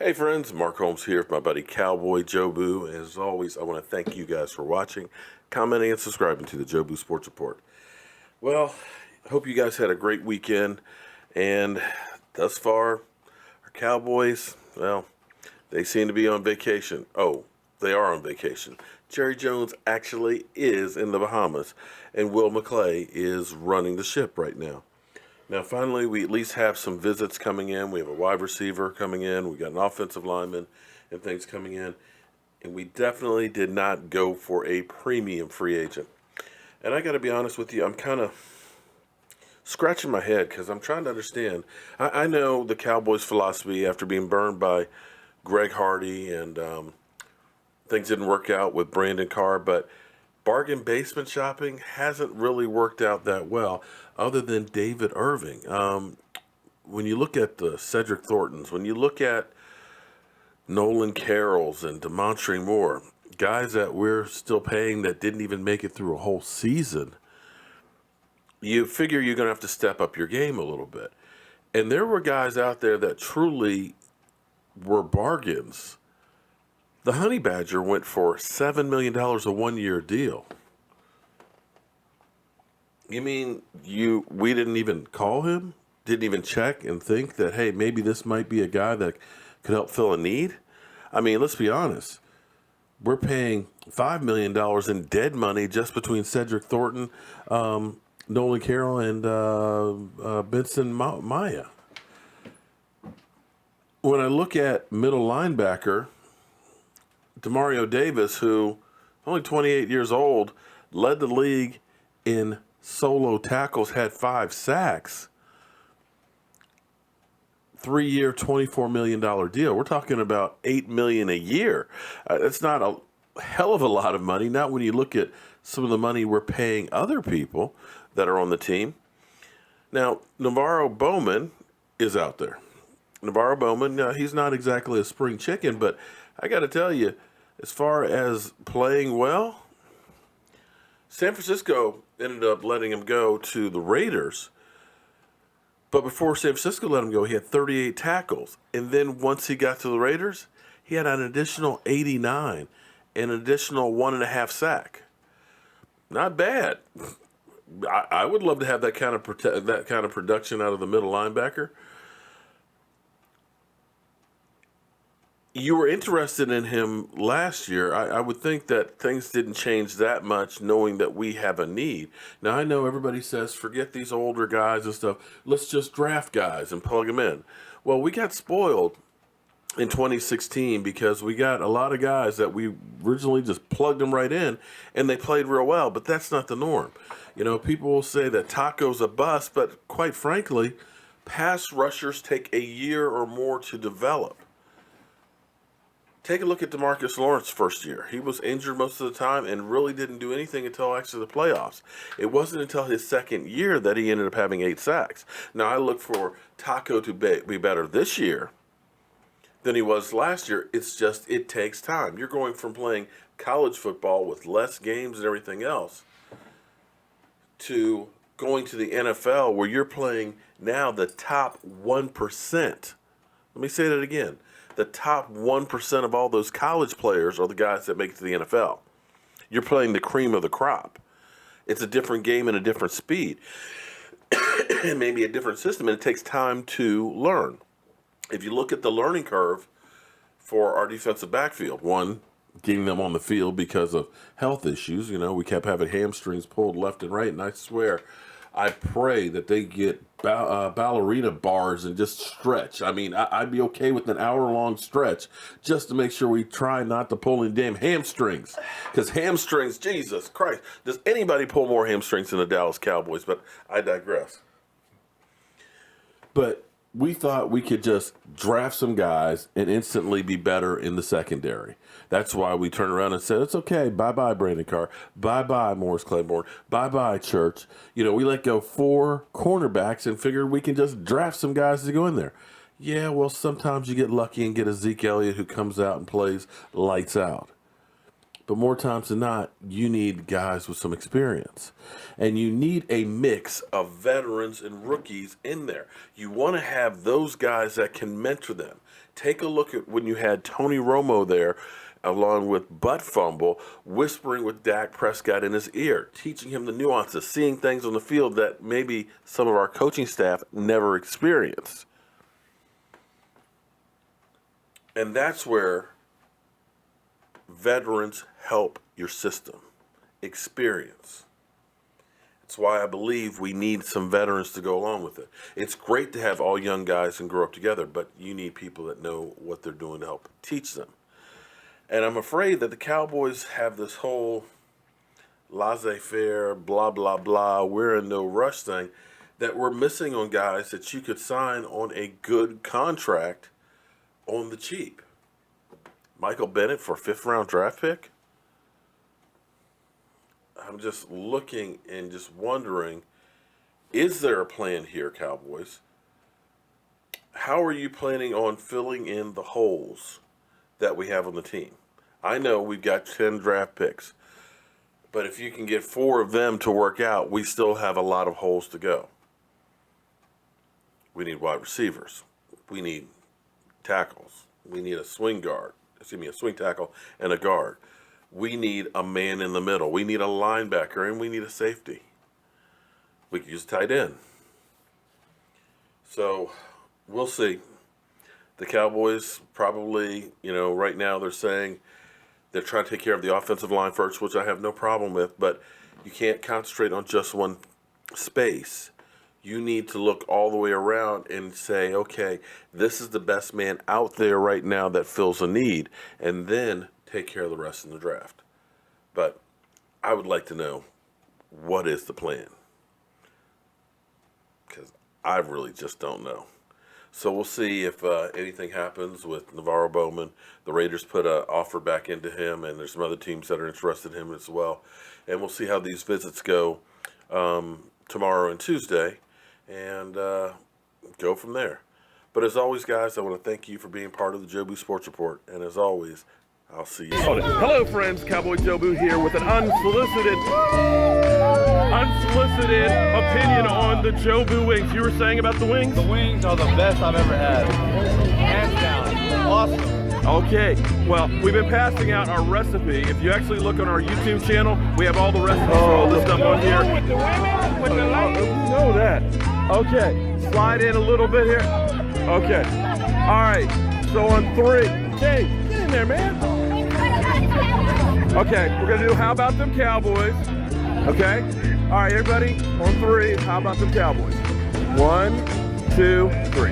Hey friends, Mark Holmes here with my buddy CowboyJobu. As always, I want to thank you guys for watching, commenting, and subscribing to the Jobu Sports Report. Well, I hope you guys had a great weekend, and thus far, our Cowboys, well, they seem to be on vacation. Oh, they are on vacation. Jerry Jones actually is in the Bahamas, and Will McClay is running the ship right now. Now, finally, we at least have some visits coming in. We have a wide receiver coming in. We got an offensive lineman and things coming in. And we definitely did not go for a premium free agent. And I got to be honest with you, I'm kind of scratching my head because I'm trying to understand. I know the Cowboys' philosophy after being burned by Greg Hardy and things didn't work out with Brandon Carr, but bargain basement shopping hasn't really worked out that well, other than David Irving. When you look at the Cedric Thorntons, when you look at Nolan Carrolls and Demontre Moore, guys that we're still paying that didn't even make it through a whole season, you figure you're going to have to step up your game a little bit. And there were guys out there that truly were bargains. The Honey Badger went for $7 million a one-year deal. You mean we didn't even call him? Didn't even check and think that, hey, maybe this might be a guy that could help fill a need? I mean, let's be honest. We're paying $5 million in dead money just between Cedric Thornton, Nolan Carroll, and Benson Maya. When I look at middle linebacker, Demario Davis, who only 28 years old, led the league in solo tackles, had 5 sacks. 3-year, $24 million deal. We're talking about $8 million a year. That's not a hell of a lot of money. Not when you look at some of the money we're paying other people that are on the team. Now, NaVorro Bowman is out there. NaVorro Bowman, he's not exactly a spring chicken, but I got to tell you, as far as playing well, San Francisco ended up letting him go to the Raiders. But before San Francisco let him go, he had 38 tackles. And then once he got to the Raiders, he had an additional 89 and an additional 1.5 sack. Not bad. I would love to have that kind of production out of the middle linebacker. You were interested in him last year. I would think that things didn't change that much, knowing that we have a need. Now, I know everybody says, forget these older guys and stuff. Let's just draft guys and plug them in. Well, we got spoiled in 2016 because we got a lot of guys that we originally just plugged them right in, and they played real well, but that's not the norm. You know, people will say that Taco's a bust, but quite frankly, pass rushers take a year or more to develop. Take a look at DeMarcus Lawrence's first year. He was injured most of the time and really didn't do anything until actually the playoffs. It wasn't until his second year that he ended up having 8 sacks. Now, I look for Taco to be better this year than he was last year. It's just, it takes time. You're going from playing college football with less games and everything else to going to the NFL where you're playing now the top 1%. Let me say that again. The top 1% of all those college players are the guys that make it to the NFL. You're playing the cream of the crop. It's a different game and a different speed. And maybe a different system, and it takes time to learn. If you look at the learning curve for our defensive backfield, one, getting them on the field because of health issues. You know, we kept having hamstrings pulled left and right, and I swear, I pray that they get ballerina bars and just stretch. I mean, I'd be okay with an hour-long stretch just to make sure we try not to pull any damn hamstrings. Because hamstrings, Jesus Christ, does anybody pull more hamstrings than the Dallas Cowboys? But I digress. But we thought we could just draft some guys and instantly be better in the secondary. That's why we turned around and said, it's okay. Bye-bye, Brandon Carr. Bye-bye, Morris Claiborne. Bye-bye, Church. You know, we let go 4 cornerbacks and figured we can just draft some guys to go in there. Yeah, well, sometimes you get lucky and get a Zeke Elliott who comes out and plays lights out. But more times than not, you need guys with some experience. And you need a mix of veterans and rookies in there. You want to have those guys that can mentor them. Take a look at when you had Tony Romo there, along with Butt Fumble, whispering with Dak Prescott in his ear, teaching him the nuances, seeing things on the field that maybe some of our coaching staff never experienced. And that's where veterans help your system. Experience. It's why I believe we need some veterans to go along with it. It's great to have all young guys and grow up together, but you need people that know what they're doing to help teach them. And I'm afraid that the Cowboys have this whole laissez-faire, blah, blah, blah, we're in no rush thing that we're missing on guys that you could sign on a good contract on the cheap. Michael Bennett for a 5th-round draft pick? I'm just looking and just wondering, is there a plan here, Cowboys? How are you planning on filling in the holes that we have on the team? I know we've got 10 draft picks, but if you can get 4 of them to work out, we still have a lot of holes to go. We need wide receivers. We need tackles. We need a swing tackle and a guard. We need a man in the middle. We need a linebacker, and we need a safety. We could use a tight end. So we'll see. The Cowboys probably, right now they're saying they're trying to take care of the offensive line first, which I have no problem with, but you can't concentrate on just one space. You need to look all the way around and say, okay, this is the best man out there right now that fills a need, and then take care of the rest in the draft. But I would like to know, what is the plan? Because I really just don't know. So we'll see if anything happens with NaVorro Bowman. The Raiders put an offer back into him, and there's some other teams that are interested in him as well. And we'll see how these visits go tomorrow and Tuesday, and go from there. But as always, guys, I want to thank you for being part of the Jobu Sports Report. And as always, I'll see you soon. Hello, friends. CowboyJobu here with an unsolicited opinion on the Jobu wings. You were saying about the wings? The wings are the best I've ever had. Hands down. Awesome. Okay. Well, we've been passing out our recipe. If you actually look on our YouTube channel, we have all the recipes for all this stuff on here. With the women, with the ladies. You know that. Okay. Slide in a little bit here. Okay. All right. So on 3. Okay. Get in there, man. Okay. We're going to do How About Them Cowboys. Okay. All right, everybody, on 3, how about them Cowboys? 1, 2, 3.